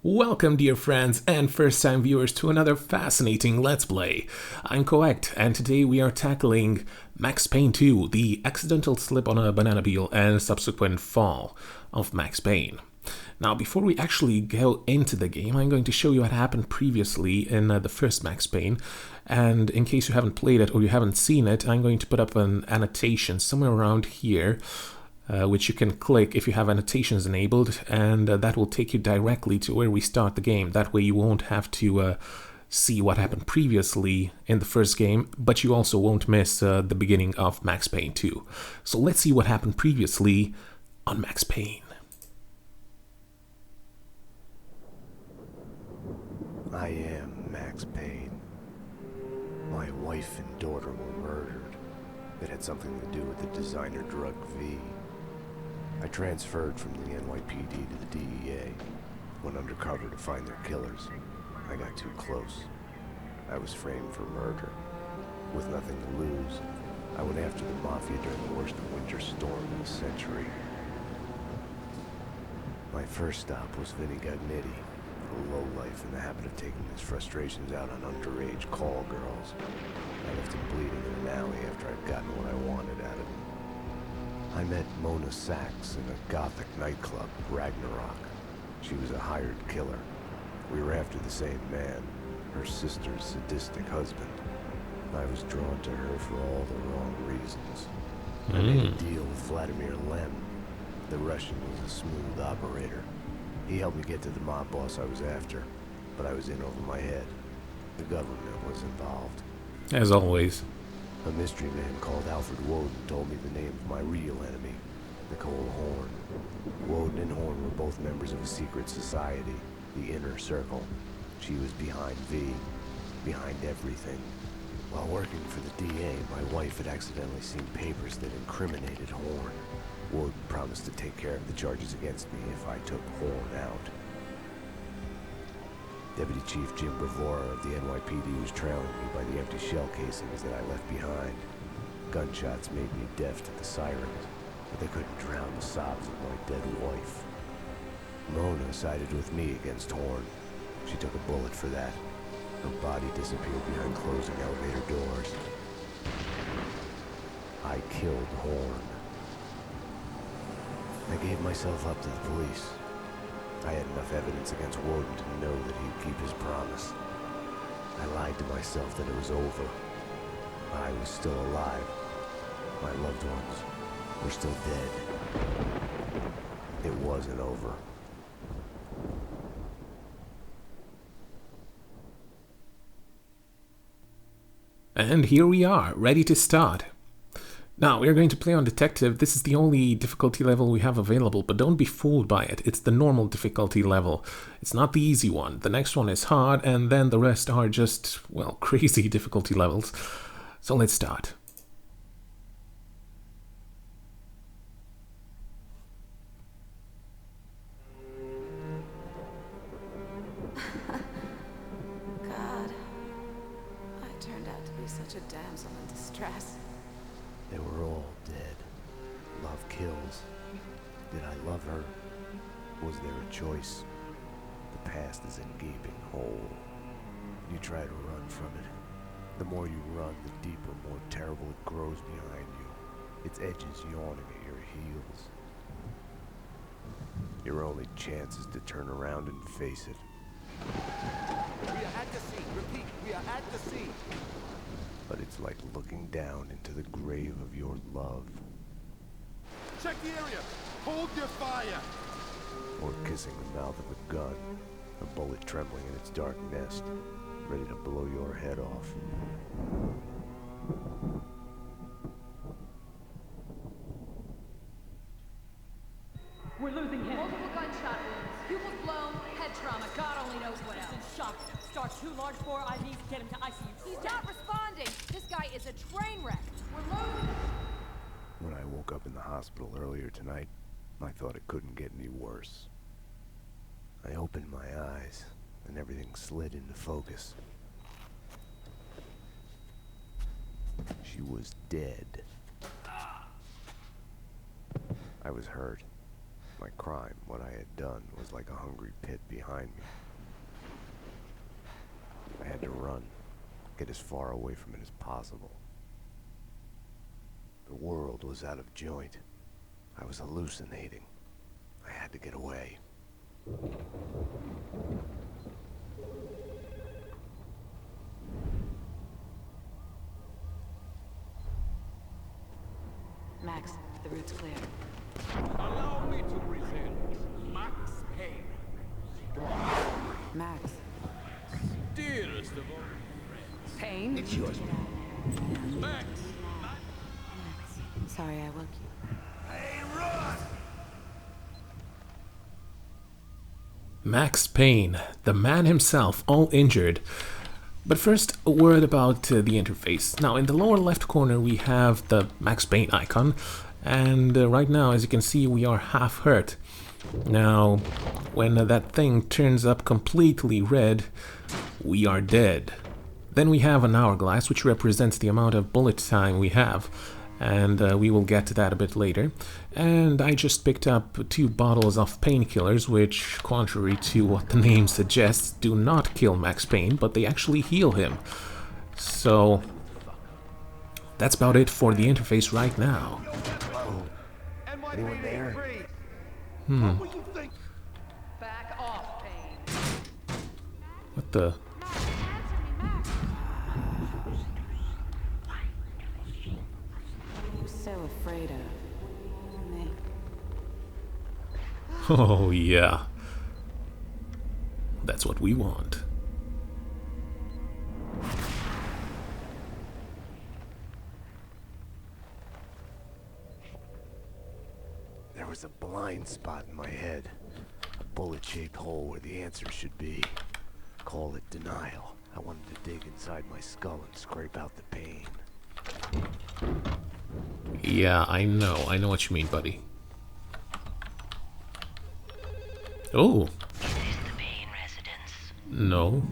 Welcome, dear friends and first-time viewers, to another fascinating Let's Play. I'm Coect, and today we are tackling Max Payne 2, the accidental slip on a banana peel and subsequent fall of Max Payne. Now, before we actually go into the game, I'm going to show you what happened previously in the first Max Payne, and in case you haven't played it or you haven't seen it, I'm going to put up an annotation somewhere around here, which you can click if you have annotations enabled, and that will take you directly to where we start the game. That way you won't have to see what happened previously in the first game, but you also won't miss the beginning of Max Payne 2. So let's see what happened previously on Max Payne. I am Max Payne. My wife and daughter were murdered. It had something to do with the designer drug V. I transferred from the NYPD to the DEA, went undercover to find their killers. I got too close. I was framed for murder. With nothing to lose, I went after the Mafia during the worst winter storm in a century. My first stop was Vinny Gagnetti, a lowlife in the habit of taking his frustrations out on underage call girls. I left him bleeding in an alley after I'd gotten what I wanted out of him. I met Mona Sachs in a gothic nightclub, Ragnarok. She was a hired killer. We were after the same man, her sister's sadistic husband. I was drawn to her for all the wrong reasons. I made a deal with Vladimir Lem. The Russian was a smooth operator. He helped me get to the mob boss I was after, but I was in over my head. The government was involved. As always. A mystery man called Alfred Woden told me the name of my real enemy, Nicole Horn. Woden and Horn were both members of a secret society, the Inner Circle. She was behind V, behind everything. While working for the DA, my wife had accidentally seen papers that incriminated Horn. Woden promised to take care of the charges against me if I took Horn out. Deputy Chief Jim Bravura of the NYPD was trailing me by the empty shell casings that I left behind. Gunshots made me deaf to the sirens, but they couldn't drown the sobs of my dead wife. Mona sided with me against Horn. She took a bullet for that. Her body disappeared behind closing elevator doors. I killed Horn. I gave myself up to the police. I had enough evidence against Woden to know that he'd keep his promise. I lied to myself that it was over. I was still alive. My loved ones were still dead. It wasn't over. And here we are, ready to start. Now, we're going to play on Detective. This is the only difficulty level we have available, but don't be fooled by it. It's the normal difficulty level. It's not the easy one. The next one is hard, and then the rest are just, well, crazy difficulty levels. So let's start. God, I turned out to be such a damsel in distress. They were all dead. Love kills. Did I love her? Was there a choice? The past is a gaping hole. You try to run from it. The more you run, the deeper, more terrible it grows behind you. Its edges yawning at your heels. Your only chance is to turn around and face it. We are at the scene. Repeat, we are at the scene. But it's like looking down into the grave of your love. Check the area. Hold your fire. Or kissing the mouth of a gun. A bullet trembling in its dark nest, ready to blow your head off. We're losing him. Multiple gunshot wounds. Pupils blown, head trauma, God only knows what else. He's in shock. Start 2 large bore IVs, get him to ICU. He's not responding. This guy is a train wreck. We're losing him. When I woke up in the hospital earlier tonight, I thought it couldn't get any worse. I opened my eyes, and everything slid into focus. She was dead. I was hurt, My crime, what I had done, was like a hungry pit behind me. I had to run, get as far away from it as possible. The world was out of joint. I was hallucinating. I had to get away. Max, the route's clear. Allow me to present Max Payne. Max. Dearest of all friends. Payne? It's yours. Max. Sorry I woke you. Hey, run! Max Payne, the man himself, all injured. But first, a word about the interface. Now, in the lower left corner, we have the Max Payne icon, and right now, as you can see, we are half hurt. Now, when that thing turns up completely red, we are dead. Then we have an hourglass, which represents the amount of bullet time we have, and we will get to that a bit later. And I just picked up 2 bottles of painkillers, which, contrary to what the name suggests, do not kill Max Payne, but they actually heal him. So that's about it for the interface right now. Anyone there? Back off, Payne. What the... I'm so afraid of me. Oh yeah. That's what we want. There was a blind spot in my head. A bullet-shaped hole where the answer should be. Call it denial. I wanted to dig inside my skull and scrape out the pain. Yeah, I know what you mean, buddy. Oh. Is this the Payne residence? No.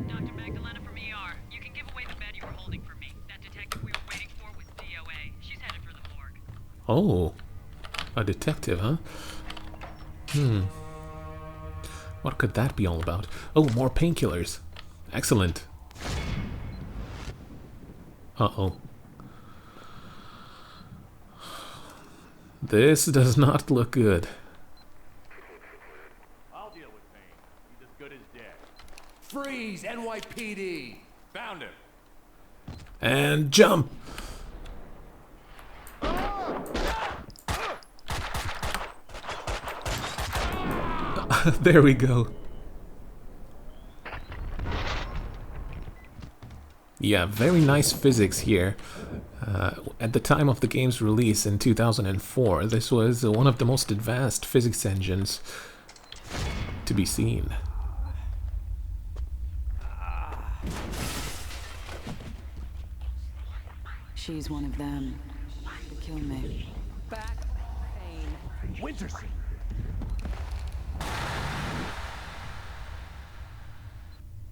Dr. Magdalena from ER. You can give away the bed you were holding for me. That detective we were waiting for was DOA. She's headed for the morgue. Oh. A detective, huh? What could that be all about? Oh, more painkillers. Excellent. Uh-oh. This does not look good. I'll deal with Payne. He's as good as dead. Freeze, NYPD! Found him. And jump! There we go. Yeah, very nice physics here. At the time of the game's release in 2004, this was one of the most advanced physics engines to be seen. She's one of them. To kill me. Back, Payne. Winterson.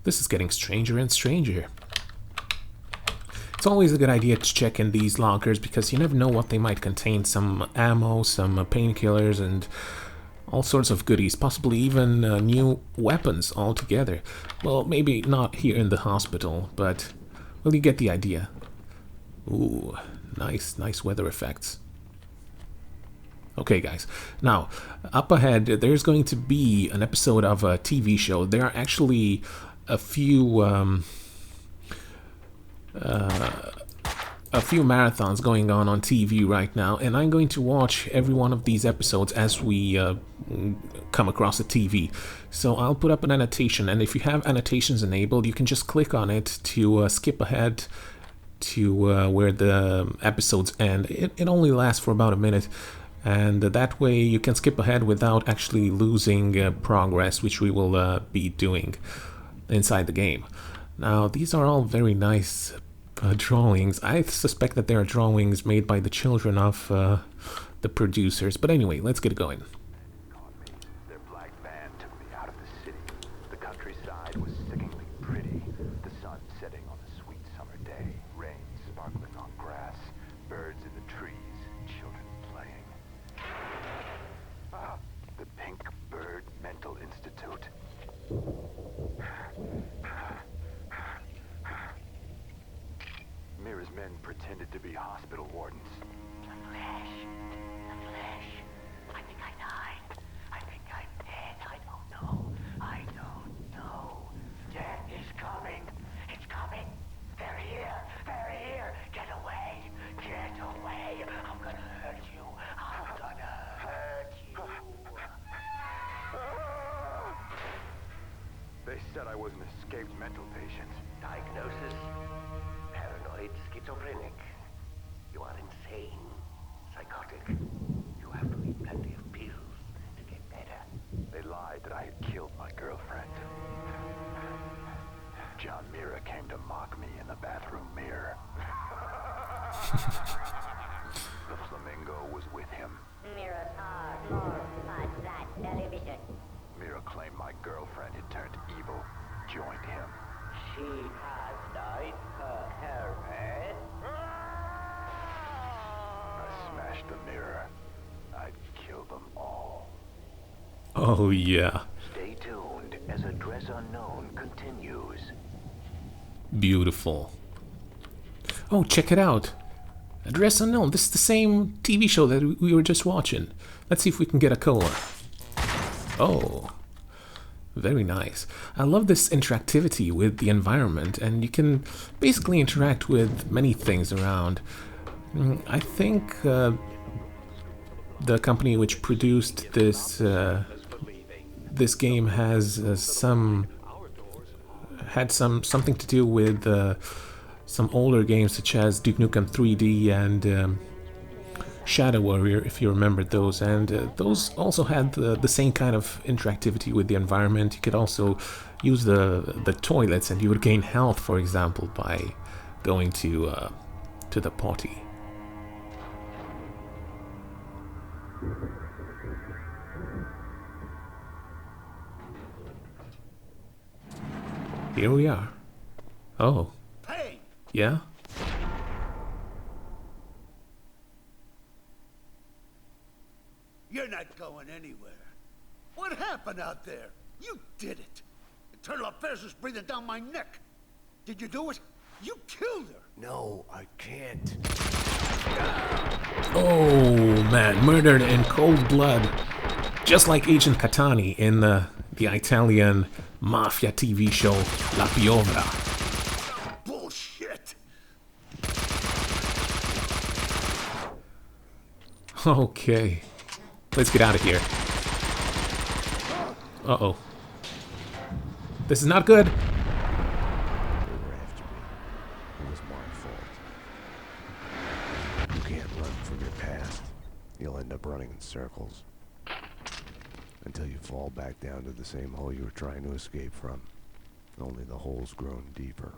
This is getting stranger and stranger. It's always a good idea to check in these lockers because you never know what they might contain. Some ammo, some painkillers, and all sorts of goodies. Possibly even new weapons altogether. Well, maybe not here in the hospital, but, well, you get the idea. Ooh, nice weather effects. Okay, guys. Now, up ahead, there's going to be an episode of a TV show. There are actually a few marathons going on TV right now, and I'm going to watch every one of these episodes as we come across the TV. So I'll put up an annotation, and if you have annotations enabled, you can just click on it to skip ahead to where the episodes end. It only lasts for about a minute, and that way you can skip ahead without actually losing progress, which we will be doing inside the game. Now, these are all very nice drawings. I suspect that they are drawings made by the children of the producers, but anyway, let's get going. Their black van took me out of the city. The countryside was sickeningly pretty. The sun setting on a sweet summer day, rain sparkling on grass, birds in the trees, children playing. Mira's men pretended to be hospital wardens. The flesh. I think I died. I think I'm dead. I don't know. I don't know. Death is coming. It's coming. They're here. They're here. Get away. Get away. I'm gonna hurt you. I'm gonna hurt you. They said I was an escaped mental patient. Diagnosis: paranoid schizophrenic. You are insane. Psychotic. You have to eat plenty of pills to get better. They lied that I had killed my girlfriend. John Mira came to mock me in the bathroom mirror. The flamingo was with him. Mirrors are more fun than television. Mira claimed my girlfriend had turned evil, joined him. She has dyed her hair red. I smashed the mirror. I'd kill them all. Oh, yeah. Stay tuned as Address Unknown continues. Beautiful. Oh, check it out. Address Unknown. This is the same TV show that we were just watching. Let's see if we can get a cola. Oh, very nice. I love this interactivity with the environment, and you can basically interact with many things around. I think the company which produced this this game has something to do with some older games such as Duke Nukem 3D and Shadow Warrior, if you remember those, and those also had the same kind of interactivity with the environment. You could also use the toilets, and you would gain health, for example, by going to the potty. Here we are. Oh. Payne! Yeah? You're not going anywhere. What happened out there? You did it. Internal Affairs was breathing down my neck. Did you do it? You killed her. No, I can't. Oh, man. Murdered in cold blood. Just like Agent Catani in the Italian mafia TV show La Piovra. Bullshit. Okay. Let's get out of here. Uh-oh. This is not good. They were after me. It was my fault. You can't run from your past. You'll end up running in circles. Until you fall back down to the same hole you were trying to escape from. Only the hole's grown deeper.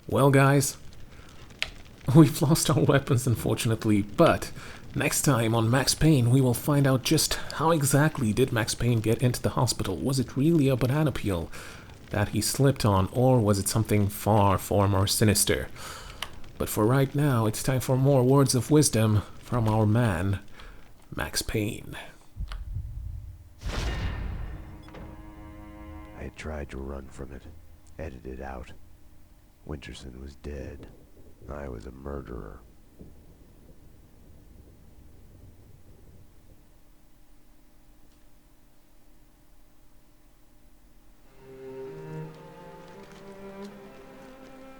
Well, guys, we've lost our weapons, unfortunately, but next time on Max Payne, we will find out just how exactly did Max Payne get into the hospital. Was it really a banana peel that he slipped on, or was it something far, far more sinister? But for right now, it's time for more words of wisdom from our man, Max Payne. I had tried to run from it, edit it out. Winterson was dead. I was a murderer.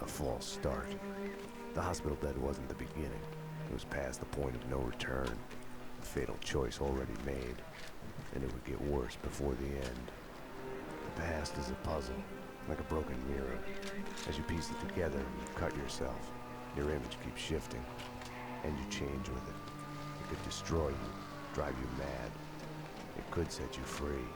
A false start. The hospital bed wasn't the beginning. It was past the point of no return. A fatal choice already made. And it would get worse before the end. The past is a puzzle, like a broken mirror. As you piece it together, you cut yourself. Your image keeps shifting, and you change with it. It could destroy you, drive you mad. It could set you free.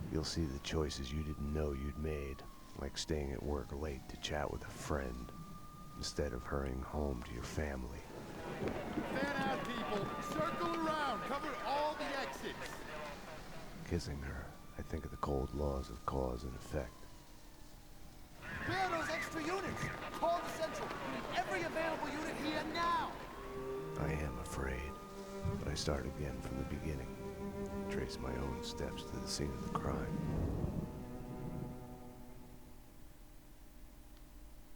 You'll see the choices you didn't know you'd made, like staying at work late to chat with a friend, instead of hurrying home to your family. Fan out, people. Circle around. Cover all the exits. Kissing her, I think of the cold laws of cause and effect. Where are those extra units? Call the Central. We need every available unit here now. I am afraid, but I start again from the beginning. Trace my own steps to the scene of the crime.